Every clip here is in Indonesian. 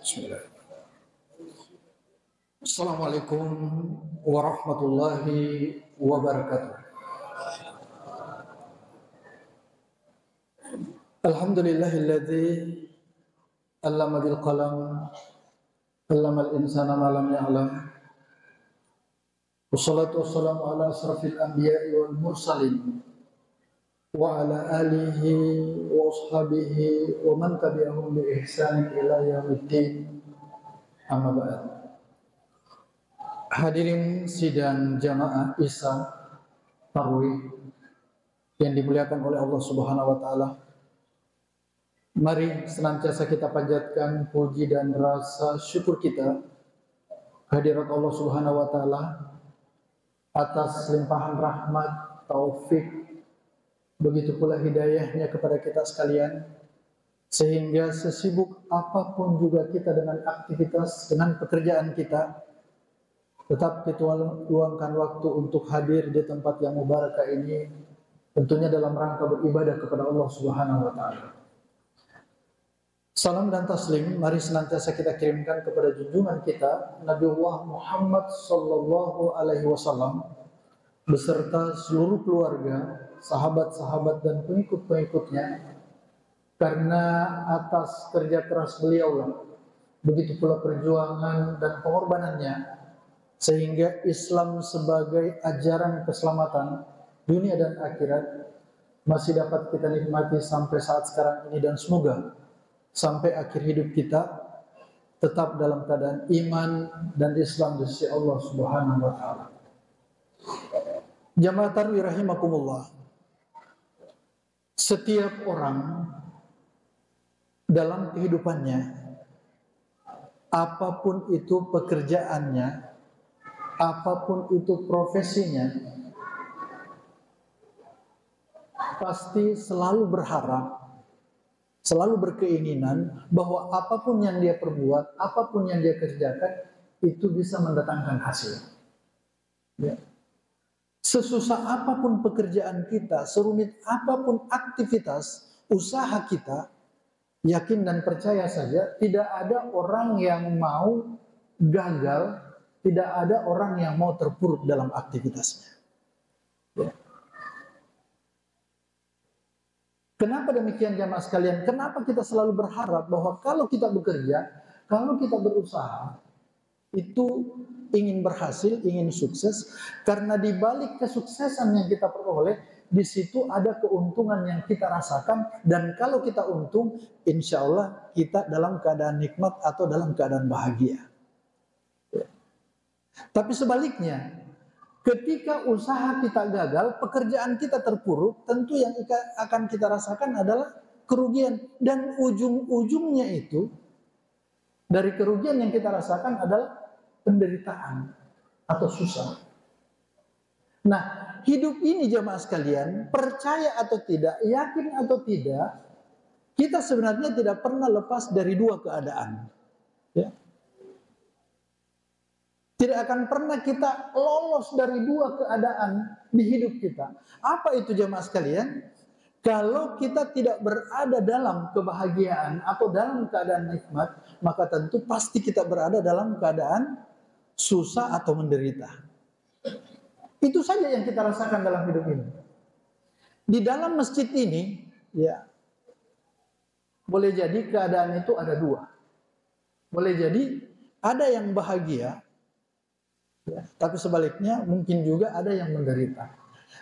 Bismillah. Assalamualaikum warahmatullahi wabarakatuh. Alhamdulillahilladzi 'allama bil qalam 'allamal insana ma lam ya'lam. Wassalatu wassalamu ala asrafil anbiya'i wal mursalin wa ala alihi wa ashabihi wa man tabi'ahum bi ihsanin ila yaumiddin. Amma ba'd. Hadirin sidang jamaah Isya Tarawih yang dimuliakan oleh Allah Subhanahu wa taala. Mari senantiasa kita panjatkan puji dan rasa syukur kita kehadirat Allah Subhanahu wa taala atas limpahan rahmat, taufik, begitu pula hidayahnya kepada kita sekalian, sehingga sesibuk apapun juga kita dengan aktivitas, dengan pekerjaan kita, tetap kita luangkan waktu untuk hadir di tempat yang mubarakah ini, tentunya dalam rangka beribadah kepada Allah Subhanahu wa taala. Salam dan taslim mari senantiasa kita kirimkan kepada junjungan kita Nabiullah Muhammad sallallahu alaihi wasallam beserta seluruh keluarga, sahabat-sahabat dan pengikut-pengikutnya, karena atas kerja keras beliau lah, begitu pula perjuangan dan pengorbanannya, sehingga Islam sebagai ajaran keselamatan dunia dan akhirat masih dapat kita nikmati sampai saat sekarang ini, dan semoga sampai akhir hidup kita tetap dalam keadaan iman dan Islam di sisi Allah Subhanahu wa taala. Jamaah tarawih rahimakumullah. Setiap orang dalam kehidupannya, apapun itu pekerjaannya, apapun itu profesinya, pasti selalu berharap, selalu berkeinginan bahwa apapun yang dia perbuat, apapun yang dia kerjakan, itu bisa mendatangkan hasil. Ya. Sesusah apapun pekerjaan kita, serumit apapun aktivitas, usaha kita, yakin dan percaya saja, tidak ada orang yang mau gagal, tidak ada orang yang mau terpuruk dalam aktivitasnya. Ya. Kenapa demikian jamaah sekalian? Kenapa kita selalu berharap bahwa kalau kita bekerja, kalau kita berusaha, itu ingin berhasil, ingin sukses, karena di balik kesuksesan yang kita peroleh, di situ ada keuntungan yang kita rasakan, dan kalau kita untung, insya Allah kita dalam keadaan nikmat atau dalam keadaan bahagia. Ya. Tapi sebaliknya, ketika usaha kita gagal, pekerjaan kita terpuruk, tentu yang akan kita rasakan adalah kerugian. Dan ujung-ujungnya itu, dari kerugian yang kita rasakan adalah penderitaan atau susah. Nah, hidup ini jamaah sekalian, percaya atau tidak, yakin atau tidak, kita sebenarnya tidak pernah lepas dari dua keadaan. Ya. Tidak akan pernah kita lolos dari dua keadaan di hidup kita. Apa itu jamaah sekalian? Kalau kita tidak berada dalam kebahagiaan atau dalam keadaan nikmat, maka tentu pasti kita berada dalam keadaan susah atau menderita. Itu saja yang kita rasakan dalam hidup ini. Di dalam masjid ini, ya, boleh jadi keadaan itu ada dua. Boleh jadi ada yang bahagia, ya, tapi sebaliknya mungkin juga ada yang menderita.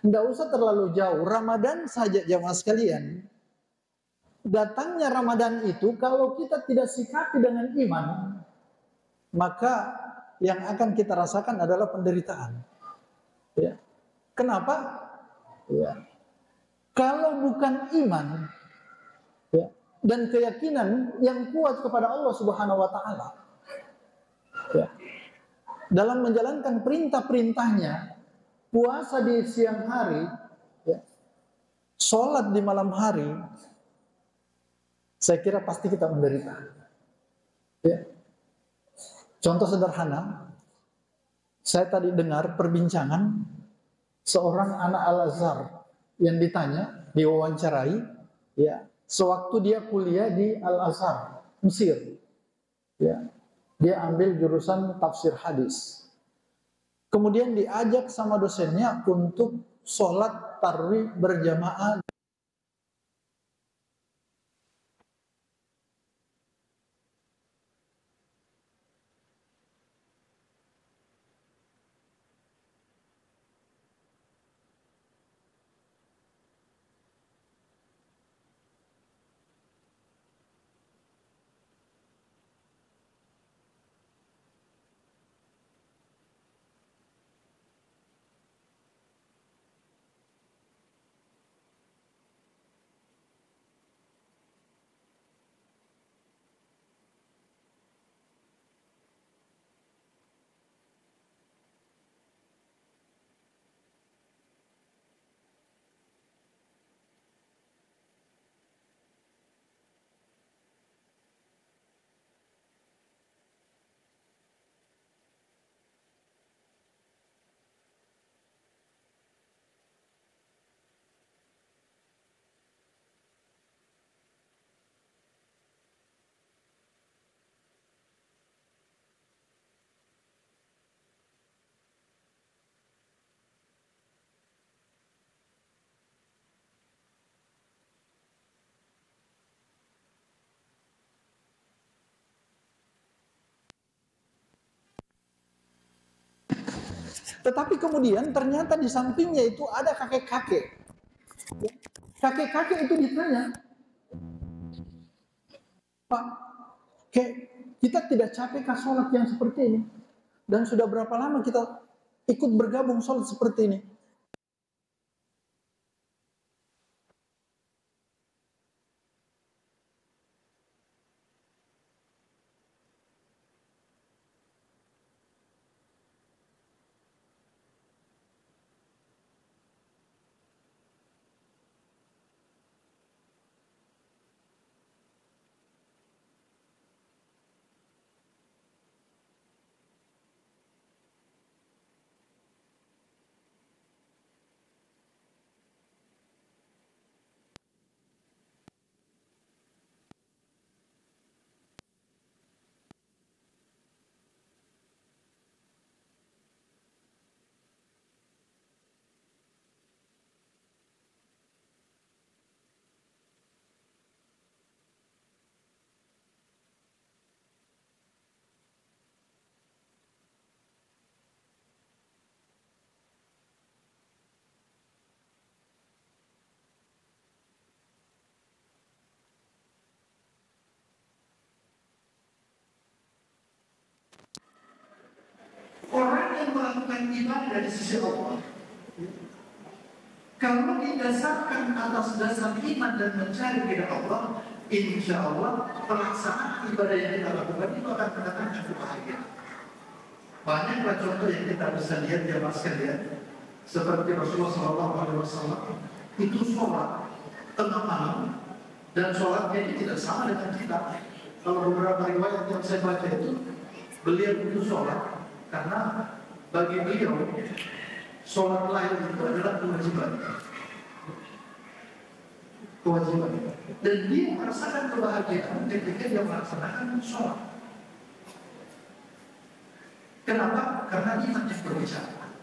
Tidak usah terlalu jauh, Ramadan saja jamaah sekalian. Datangnya Ramadan itu kalau kita tidak sikapi dengan iman, maka yang akan kita rasakan adalah penderitaan. Ya. Kenapa? Ya. Kalau bukan iman, ya, dan keyakinan yang kuat kepada Allah Subhanahu wa taala, ya, dalam menjalankan perintah-perintahnya, puasa di siang hari, ya, sholat di malam hari, saya kira pasti kita menderita. Ya. Contoh sederhana, saya tadi dengar perbincangan seorang anak Al-Azhar yang ditanya, diwawancarai, ya, sewaktu dia kuliah di Al-Azhar, Mesir. Ya, dia ambil jurusan tafsir hadis. Kemudian diajak sama dosennya untuk sholat tarawih berjamaah. Tetapi kemudian ternyata di sampingnya itu ada kakek-kakek. Kakek-kakek itu ditanya, Pak, kita tidak capekah sholat yang seperti ini? Dan sudah berapa lama kita ikut bergabung sholat seperti ini? Orang yang melakukan ibadah di sisi Allah, kalau didasarkan atas dasar iman dan mencari ridha Allah, insya Allah pelaksanaan ibadah yang kita lakukan itu akan mendatangkan kebahagiaan. Banyaklah contoh yang kita bisa lihat jamaah sekalian, seperti Rasulullah SAW itu sholat tengah malam, dan sholatnya itu tidak sama dengan kita. Kalau beberapa riwayat yang saya baca itu, beliau itu sholat karena bagi beliau sholat lain itu adalah kewajiban. Dan dia merasakan kebahagiaan ketika dia melaksanakan sholat. Kenapa? Karena iman yang berbicara.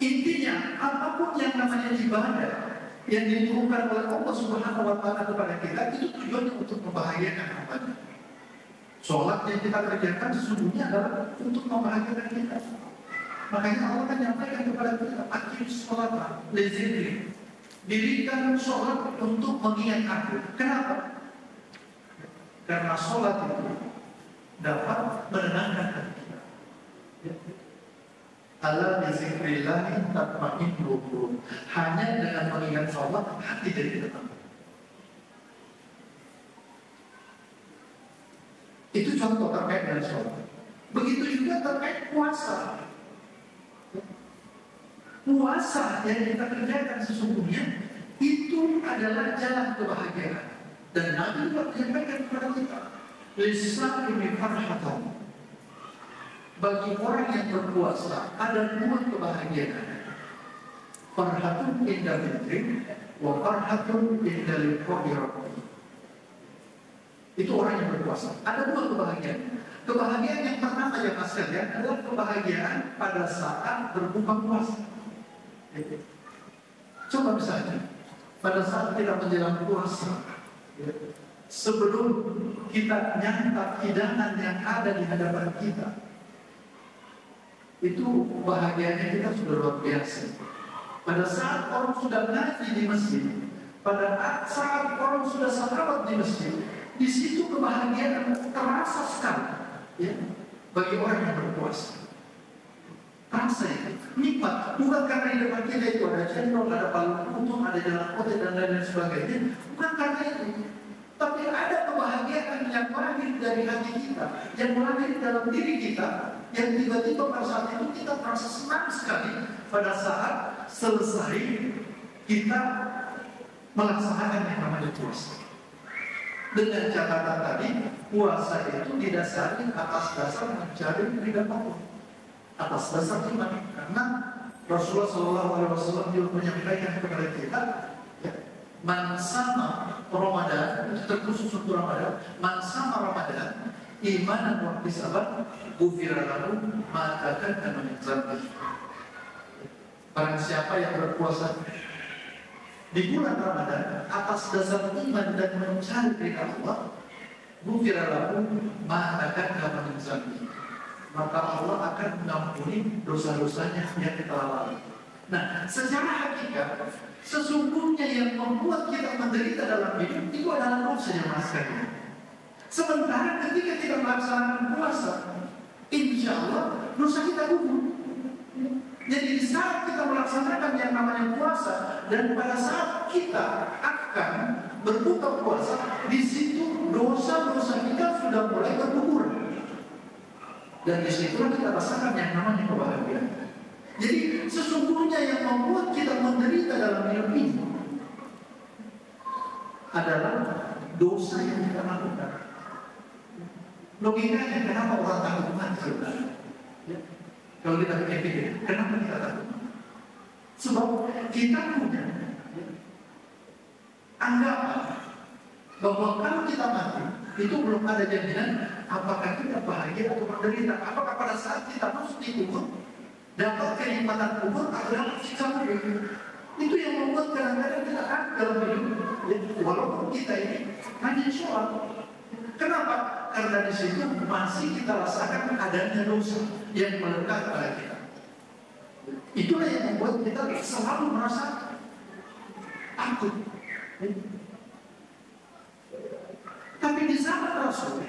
Intinya, apapun yang namanya ibadah yang ditujukan oleh Allah Subhanahu wa Ta'ala kepada kita, itu tujuannya untuk membahagiakan hambanya. Sholat yang kita kerjakan sesungguhnya adalah untuk membahagiakan kita. Makanya Allah kan nyampaikan kepada kita, akhir sholat lezikri, dirikan sholat untuk mengingat aku. Kenapa? Karena sholat itu dapat menenangkan hati kita. Ala bizikrillahi tatma'innul qulub. Hanya dengan mengingat sholat hati jadi tenang. Itu contoh terkait dengan sholat. Begitu juga terkait puasa. Puasa yang kita kerjakan sesungguhnya itu adalah jalan kebahagiaan. Dan Nabi juga menyampaikan kepada kita, lisa'imi farhatan. Bagi orang yang berpuasa ada dua kebahagiaan. Farhatun inda fitri wa farhatun inda liqa'i rabbih. Itu orang yang berpuasa. Ada dua kebahagiaan. Kebahagiaan yang pertama ya mas sekalian adalah kebahagiaan pada saat berbuka puasa. Coba misalnya, pada saat kita menjelang puasa, sebelum kita nyantap hidangan yang ada di hadapan kita, itu bahagianya kita sudah luar biasa. Pada saat orang sudah ngaji di masjid, pada saat orang sudah salawat di masjid, di situ kebahagiaan terasa sekali, ya, bagi orang yang berpuasa. Terasa ya, nikmat. Bukan karena di depan kita itu ada cendol, ada palu untung, ada jalan kote dan lain sebagainya. Bukan karena itu. Tapi ada kebahagiaan yang lahir dari hati kita, yang lahir dalam diri kita, yang tiba-tiba pada saat itu kita merasa senang sekali pada saat selesai kita melaksanakan yang namanya puasa. Dengan catatan tadi, puasa itu didasari atas dasar mencari ridha Allah, atas dasar iman. Karena Rasulullah SAW juga menyampaikan kepada kita, ya, man sama Ramadan, itu terkhusus untuk Ramadan, man sama Ramadan, imanan wa ihtisaban, ghufira lahu ma taqaddama min dzambihi. Barang siapa yang berpuasa di bulan Ramadan atas dasar iman dan mencari ridha Allah, ghufira lahu ma taqaddama min dzambihi, maka Allah akan mengampuni dosa-dosanya yang kita lalui. Nah, secara hakikat, sesungguhnya yang membuat kita menderita dalam hidup itu adalah dosa yang sekalian. Sementara ketika kita melaksanakan puasa, insya Allah dosa kita gugur. Jadi di saat kita melaksanakan yang namanya puasa dan pada saat kita akan berbuka puasa, di situ dosa-dosa kita sudah mulai bergugur. Dan disitulah kita rasakan yang namanya kebahagiaan. Jadi sesungguhnya yang membuat kita menderita dalam hidup ini adalah dosa yang kita lakukan. Logikanya kenapa orang takut mati? Ya. Kalau kita pikir, kenapa kita takut? Sebab kita punya anggapan bahwa kalau kita mati itu belum ada jaminan apakah kita bahagia atau menderita. Apakah pada saat kita masuk di kubur dapat kenikmatan kubur atau dapat siksa kubur. Itu yang membuat kadang-kadang kita ada dalam hidup, ya, walaupun kita ini hanya sholat. Kenapa? Karena di situ masih kita rasakan adanya dosa yang melekat pada kita. Itulah yang membuat kita selalu merasa takut. Tapi di zaman Rasul,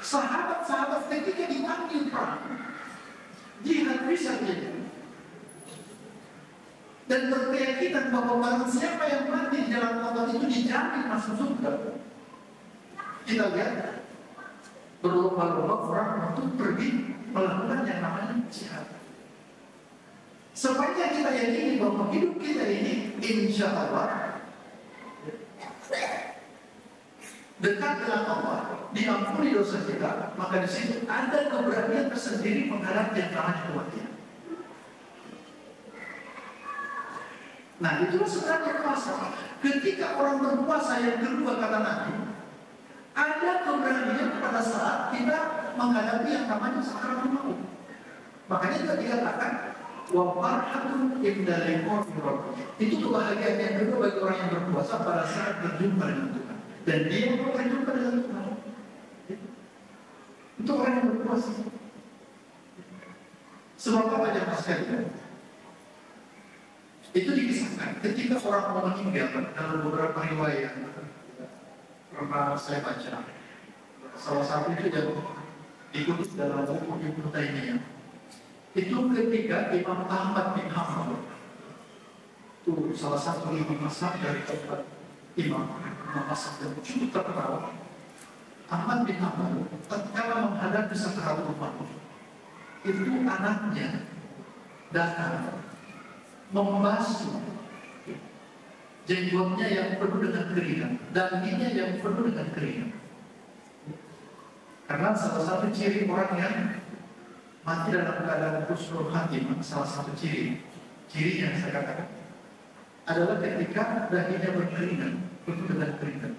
sahabat-sahabat ketika dipanggil perang, jihad fisabilillah, dan berkeyakinan bahwa barang siapa yang mati di jalan Allah itu dijamin masuk surga. Kita lihat berlomba-lomba orang untuk pergi melakukan yang namanya jihad. Sepanjang kita yakini bahwa hidup kita ini insya Allah dekat dengan Allah, diampuni dosa kita, maka di situ ada keberanian tersendiri menghadapi yang namanya kematian. Nah, itulah sebenarnya puasa. Ketika orang berpuasa yang kedua kata Nabi, ada keberanian pada saat kita menghadapi yang namanya sakaratul maut. Makanya kita dikatakan wa farhatun inda liqa'i rabbih. Itu kebahagiaan yang kedua bagi orang yang berpuasa pada saat berjumpa dengan Tuhan. Dan dia mau berjumpa dengan Tuhan. Itu orang yang berpuasa. Sebab apa jemaah sekalian? Itu dikisahkan ketika orang mau meninggal dalam beberapa riwayat pernah saya baca. Salah satu itu yang dikutip dalam buku Ibnu Taimiyah. Itu ketika Imam Ahmad bin Hanbal, itu salah satu imam mazhab dari tempat imam mazhab yang cukup terkenal. Ahmad bin Hanbal tatkala menghadapi sakaratul maut, itu anaknya datang membasuh jenggotnya yang penuh dengan keringat, dagingnya yang penuh dengan keringat. Karena salah satu ciri orang yang mati dalam keadaan husnul khatimah, salah satu cirinya saya katakan adalah ketika dahinya berkeringat, penuh dengan keringat.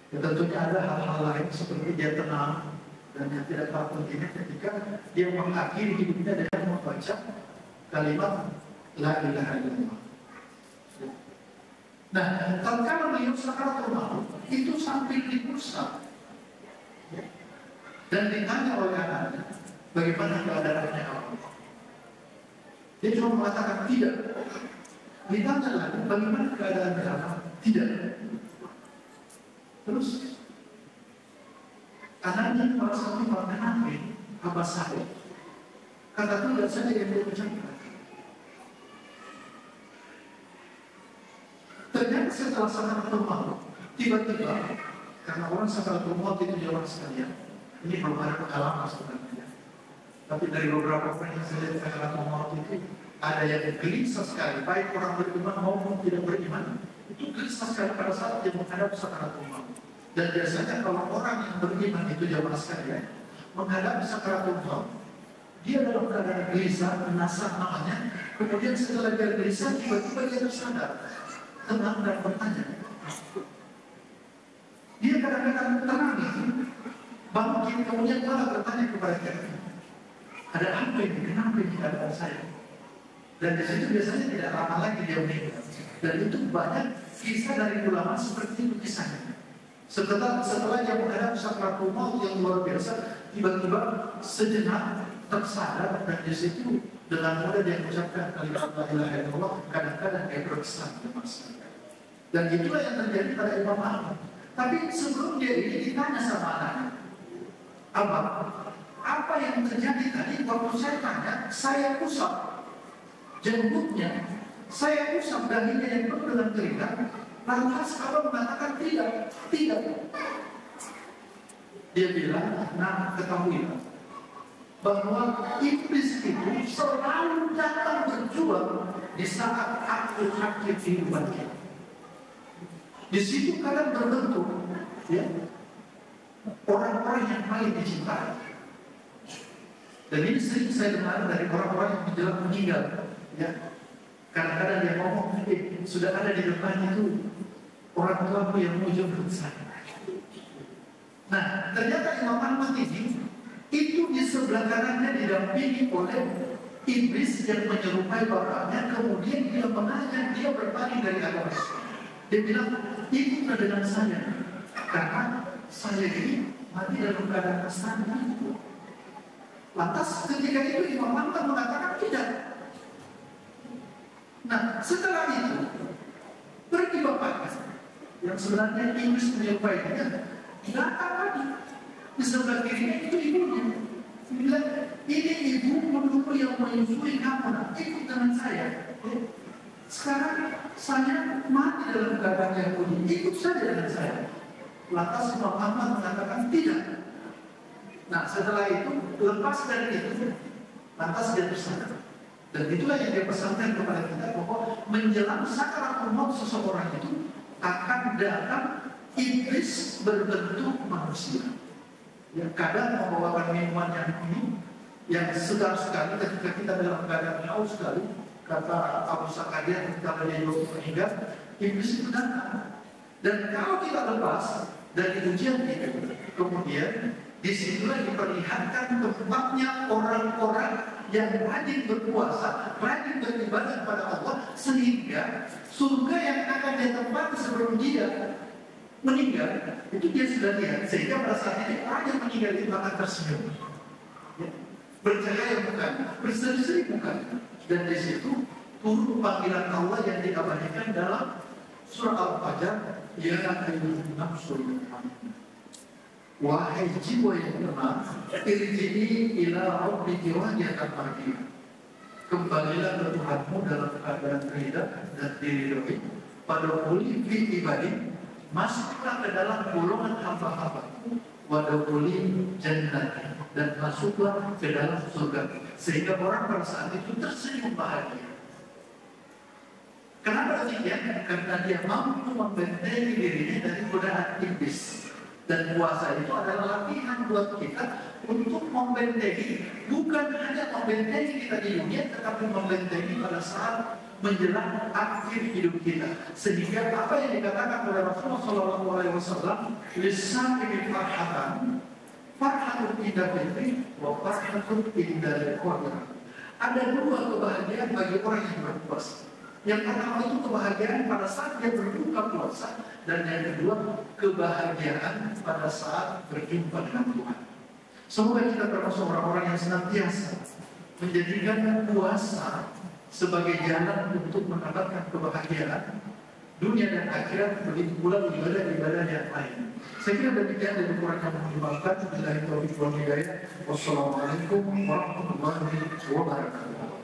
Ya, tentunya ada hal-hal lain seperti dia tenang dan yang tidak kalah pentingnya ketika dia mengakhiri hidupnya dengan membaca kalimat La ilaha illallah. Nah, tatkala beliau sakaratul maut itu sampai diperiksa dan ditanya oleh anaknya, bagaimana keadaannya Allah? Dia cuma mengatakan tidak. Ditanya lagi, bagaimana keadaannya Allah? Tidak. Terus anaknya merasa kenapa apa saya? Kata tidak saja yang dia ucapkan. Ternyata setelah sakaratul maut, tiba-tiba karena orang sakaratul maut itu jawab sekalian. Ini belum ada pengalaman sebenarnya. Tapi dari beberapa orang yang saya lihat sakaratul maut itu ada yang gelisah sekali, baik orang beriman maupun tidak beriman. Itu gelisah sekali pada saat dia menghadap sakaratul maut. Dan biasanya kalau orang yang beriman itu jamaah sekalian menghadap sakaratul maut, dia dalam keadaan gelisah, menasah namanya. Kemudian setelah dia gelisah, tiba-tiba dia tersadar, tenang dan bertanya. Dia kadang-kadang tenang itu, bangkit kemudian malah bertanya kepada dia, ada apa ini? Kenapa ini keadaan saya? Dan di situ biasanya tidak lama lagi dia meninggal. Dan itu banyak kisah dari ulama seperti itu kisahnya. Setelah dia menghadap sakaratul maut yang luar biasa, tiba-tiba sejenak tersadar dan di situ dengan mudah dia mengucapkan kalimat La ilaha illallah, kadang-kadang dia berkesan. Dan itulah yang terjadi pada Imam Ahmad. Tapi sebelum dia ini ditanya sama anaknya, Abang, apa yang terjadi tadi waktu saya tanya, saya usap jenggotnya, saya usap dahinya yang penuh dengan keringat, lantas abang mengatakan tidak. Dia bilang, nah ketahuilah bahwa iblis itu selalu datang berjuang di saat akhir kehidupan kita. Di situ kadang berbentuk, ya, orang-orang yang paling dicintai. Dan ini sering saya dengar dari orang-orang yang menjelang meninggal, ya. Kadang-kadang dia ngomong, sudah ada di depan itu orang tuaku yang mau jemput saya. Nah, ternyata Imam Ahmad ini itu di sebelah kanannya didampingi oleh iblis yang menyerupai bapaknya. Kemudian dia menanya, dia berpaling dari agama Islam. Dia bilang, ikutlah dengan saya, karena saya ini mati dalam keadaan kesana. Lantas ketika itu Imam Ahmad mengatakan tidak. Nah, setelah itu pergi bapaknya yang sebenarnya iblis menyerupainya, datang lagi di sebelah kirinya itu ibunya. Dia bilang, ini ibu dulu yang menyusui kamu, nah, ikut dengan saya. Sekarang saya mati dalam keadaan yang bunyi, ikut saja dengan saya. Lantas Imam Ahmad mengatakan tidak. Nah, setelah itu lepas dari itu, lantas dia tersadar. Dan itulah yang dia pesankan kepada kita, bahwa menjelang sakaratul maut seseorang itu akan datang iblis berbentuk manusia. Yang kadang membawakan minuman yang ini, yang segar sekali ketika kita dalam keadaan haus sekali. Kata Abu Zakaria ketika dia meninggal, iblis itu datang. Dan kalau kita lepas dari ujian itu, kemudian disitulah diperlihatkan tempatnya orang-orang yang rajin berpuasa, rajin beribadah kepada Allah, sehingga surga yang akan dia tempati sebelum dia meninggal, itu dia sudah lihat. Sehingga pada saat itu orang yang meninggal itu akan tersenyum, ya, bercahaya bukan, berseri-seri bukan. Dan di situ turun panggilan Allah yang diabadikan dalam surah Al-Fajr, ya ayyuhan nafsul mutmainnah, wahai jiwa yang tenang, irji'i ila rabbiki radiyatan mardiyah, kembalilah ke Tuhanmu dalam keadaan ridha dan diridhoi, wadkhuli fi ibadi, masuklah ke dalam golongan hamba-hambaku, wadkhuli jannati, dan masuklah ke dalam surga. Sehingga orang pada saat itu tersenyum bahagia. Kenapa demikian? Karena dia mampu membentengi dirinya dari godaan iblis. Dan puasa itu adalah latihan buat kita untuk membentengi, bukan hanya membentengi kita di dunia, tetapi membentengi pada saat menjelang akhir hidup kita. Sehingga apa yang dikatakan oleh Rasulullah SAW, "Lisa'il farhatan, farhatun inda fitri, wa farhatun inda qadar." Ada dua kebahagiaan bagi orang yang berpuasa. Yang pertama itu kebahagiaan pada saat dia berbuka puasa, dan yang kedua kebahagiaan pada saat berjumpa dengan Tuhan. Semoga kita termasuk orang-orang yang senantiasa menjadikan puasa sebagai jalan untuk mendapatkan kebahagiaan dunia dan akhirat, begitu pula ibadah-ibadah yang lain. Saya kira demikian dari kurang yang menyebabkan. Billahi taufiq wal hidayah. Wassalamualaikum warahmatullahi wabarakatuh.